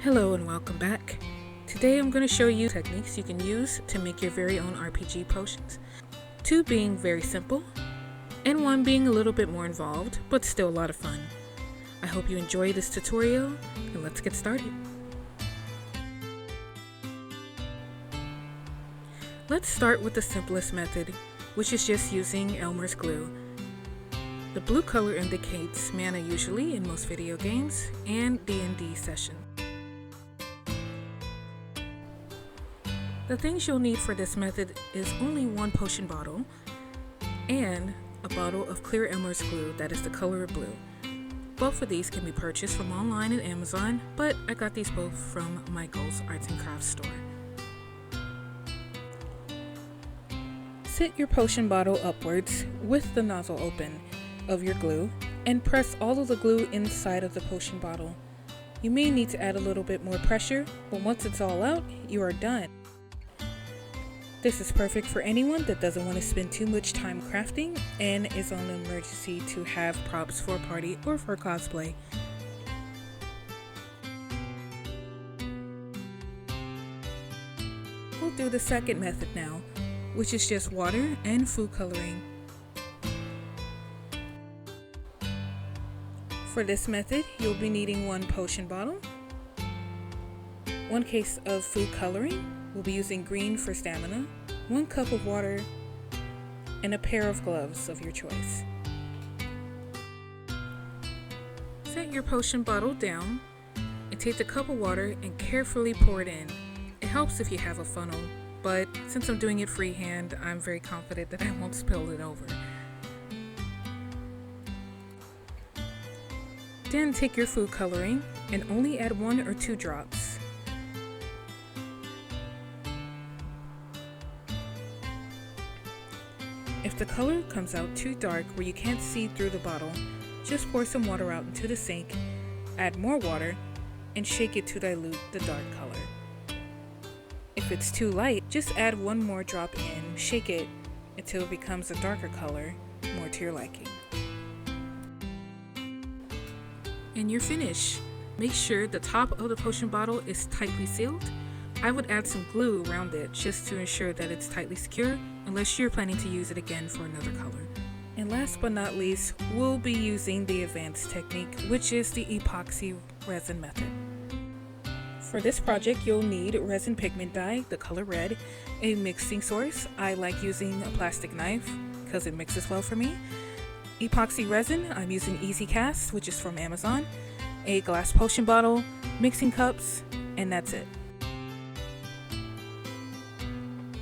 Hello and welcome back. Today I'm going to show you techniques you can use to make your very own RPG potions. 2 being very simple, and 1 being a little bit more involved, but still a lot of fun. I hope you enjoy this tutorial, and let's get started. Let's start with the simplest method, which is just using Elmer's glue. The blue color indicates mana usually in most video games and D&D sessions. The things you'll need for this method is only 1 potion bottle and a bottle of clear Elmer's glue that is the color of blue. Both of these can be purchased from online and Amazon, but I got these both from Michael's Arts and Crafts store. Sit your potion bottle upwards with the nozzle open of your glue and press all of the glue inside of the potion bottle. You may need to add a little bit more pressure, but once it's all out, you are done. This is perfect for anyone that doesn't want to spend too much time crafting and is on an emergency to have props for a party or for cosplay. We'll do the second method now, which is just water and food coloring. For this method, you'll be needing 1 potion bottle, 1 case of food coloring. We'll be using green for stamina, 1 cup of water, and a pair of gloves of your choice. Set your potion bottle down and take the cup of water and carefully pour it in. It helps if you have a funnel, but since I'm doing it freehand, I'm very confident that I won't spill it over. Then take your food coloring and only add 1 or 2 drops. If the color comes out too dark where you can't see through the bottle, just pour some water out into the sink, add more water, and shake it to dilute the dark color. If it's too light, just add 1 more drop in, shake it until it becomes a darker color, more to your liking. And you're finished. Make sure the top of the potion bottle is tightly sealed. I would add some glue around it just to ensure that it's tightly secure, unless you're planning to use it again for another color. And last but not least, we'll be using the advanced technique, which is the epoxy resin method. For this project, you'll need resin pigment dye, the color red, a mixing source. I like using a plastic knife because it mixes well for me. Epoxy resin, I'm using Easy Cast, which is from Amazon, a glass potion bottle, mixing cups, and that's it.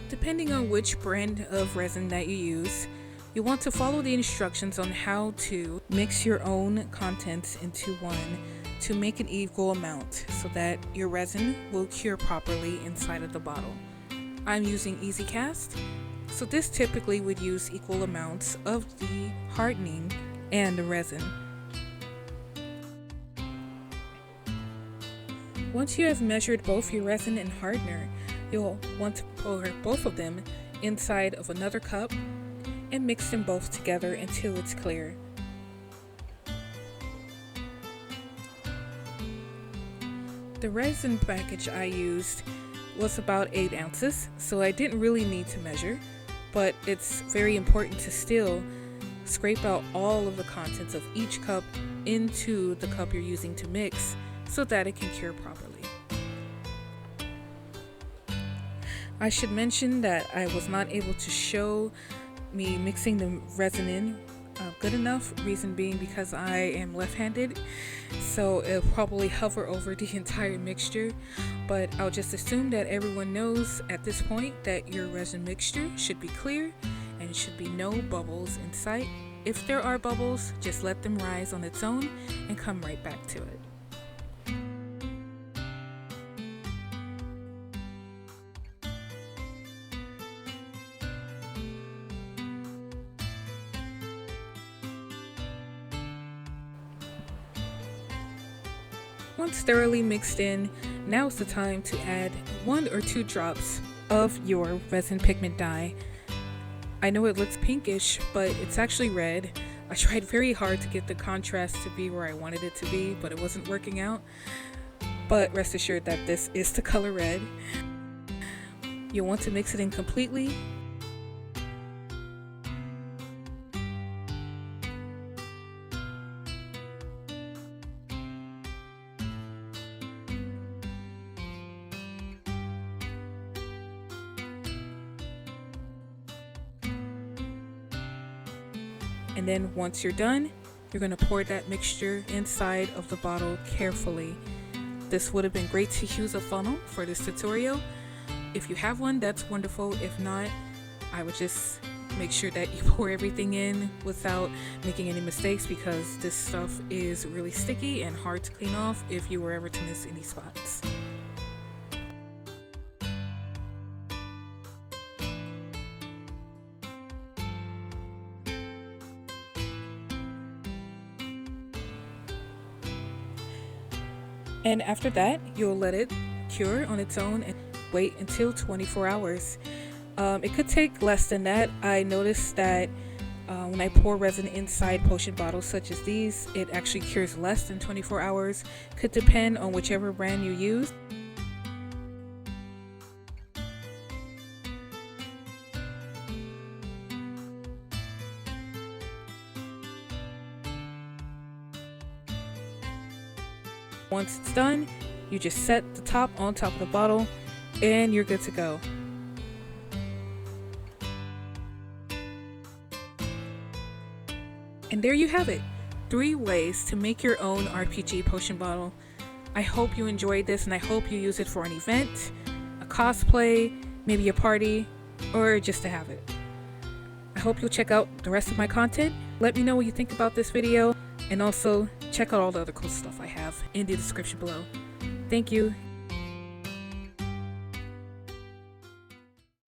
Depending on which brand of resin that you use, you want to follow the instructions on how to mix your own contents into one to make an equal amount so that your resin will cure properly inside of the bottle. I'm using Easy Cast, so this typically would use equal amounts of the hardening and the resin. Once you have measured both your resin and hardener, you'll want to pour both of them inside of another cup and mix them both together until it's clear. The resin package I used was about 8 ounces, so I didn't really need to measure, but it's very important to still scrape out all of the contents of each cup into the cup you're using to mix so that it can cure properly. I should mention that I was not able to show me mixing the resin in good enough, reason being because I am left-handed, so it'll probably hover over the entire mixture, but I'll just assume that everyone knows at this point that your resin mixture should be clear and should be no bubbles in sight. If there are bubbles, just let them rise on its own and come right back to it. Once thoroughly mixed in, now's the time to add 1 or 2 drops of your resin pigment dye. I know it looks pinkish, but it's actually red. I tried very hard to get the contrast to be where I wanted it to be, but it wasn't working out. but rest assured that this is the color red. You'll want to mix it in completely. And then once you're done, you're going to pour that mixture inside of the bottle carefully. This would have been great to use a funnel for this tutorial. If you have one, that's wonderful. If not, I would just make sure that you pour everything in without making any mistakes, because this stuff is really sticky and hard to clean off if you were ever to miss any spots. And after that, you'll let it cure on its own and wait until 24 hours. It could take less than that. I noticed that when I pour resin inside potion bottles such as these, it actually cures less than 24 hours. Could depend on whichever brand you use. Once it's done, you just set the top on top of the bottle and you're good to go. And there you have it, 3 ways to make your own RPG potion bottle. I hope you enjoyed this, and I hope you use it for an event, a cosplay, maybe a party, or just to have it. I hope you'll check out the rest of my content. Let me know what you think about this video, and also check out all the other cool stuff I have in the description below. Thank you.